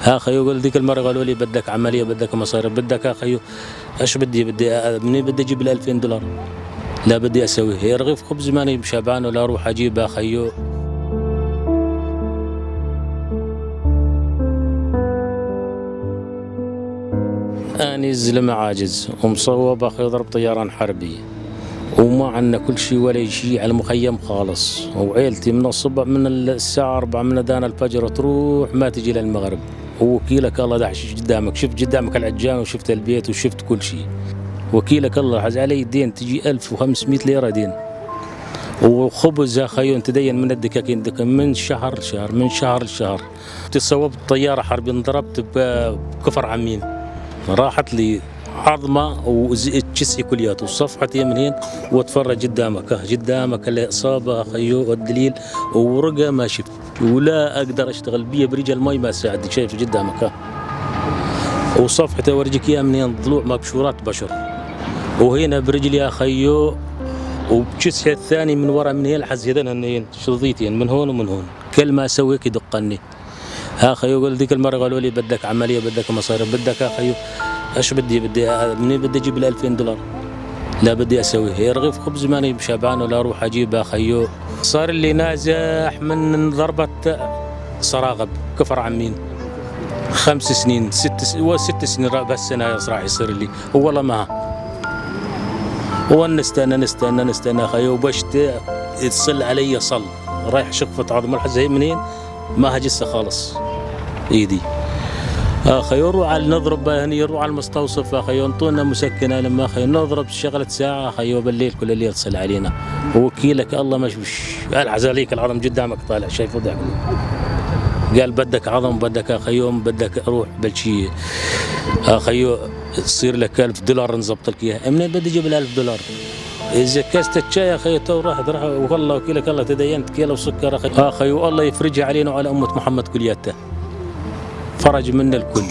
ها خيو قال ذيك المره قالوا لي بدك عمليه، بدك مصاريف، بدك يا خيو. ايش بدي منين بدي اجيب ال 2000 دولار؟ لا بدي اسوي هي رغيف خبز ماني شبعان ولا اروح اجيبها خيو. اني زلمه عاجز ومصوب اخي ضرب طيران حربي، وما عندنا كل شيء ولا شيء على المخيم خالص، وعيلتي من الصبح من الساعه 4 من اذان الفجر تروح ما تجي للمغرب، ووكيلك الله دحش قدامك، شفت قدامك العجان وشفت البيت وشفت كل شيء. وكيلك الله حز علي دين تجي 1500 ليره دين، وخبز يا خيو تدين من الدكاكين من شهر لشهر، من شهر لشهر. تصوبت طياره حرب انضربت بكفر عمين، راحت لي عظمه وجسعي كلياته وصفحتي من هين، واتفرج قدامك الاصابه خيو والدليل، ورقه ما شفت ولا اقدر اشتغل بيه برجل المي ما ساعد، شايف قدامك وصفحتي اورجيك اياها من هين ضلوع مبشورات بشر، وهنا برجلي يا خيو، وبجسحي الثاني من ورا من هين حز يدنا شظيتين من هون ومن هون، كل ما اسويك يدقني. ها خيو قال ذيك المره قالوا لي بدك عمليه، بدك مصاريف، بدك يا خيو. ايش بدي منين بدي اجيب ال 2000 دولار؟ لا بدي اسوي هي رغيف خبز ماني شبعان ولا اروح اجيبها خيو. صار لي نازح من ضربه صراغب كفر عمين 5 سنين 6 سنين بهالسنه راح يصير لي، والله ما نستنى خيو بشت يتصل علي صل رايح شقفه عظم الحزه منين ما هجسه خالص ايدي. خيو نروح على نضرب هني، نروح على المستوصف خيو انطونا مسكنه، لما خيو نضرب شغله ساعه خيو بالليل كل الليل يتصل علينا، ووكيلك الله مش العزاليك العظم قدامك طالع شايف وضعك. قال بدك عظم، بدك خيوم، بدك اروح بلشي خيو تصير لك 1000 دولار نظبط لك اياها. منين بدي اجيب ال 1000 دولار؟ اذا كاسه الشاي يا خيو تو راح والله وكيلك الله تدينت كيلو سكر خيو الله يفرجها علينا وعلى امه محمد كلياتها، فرج منا الكل.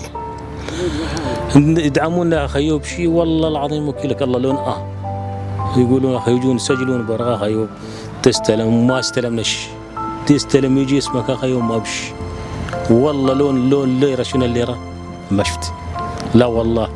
يدعمونا خيو بشيء والله العظيم وكيلك الله لون يقولون اخي يجون يسجلون برا خيو تستلم وما استلمناش، تستلم يجي اسمك خيو ما بش، والله لون ليره شنو الليره ما شفت، لا والله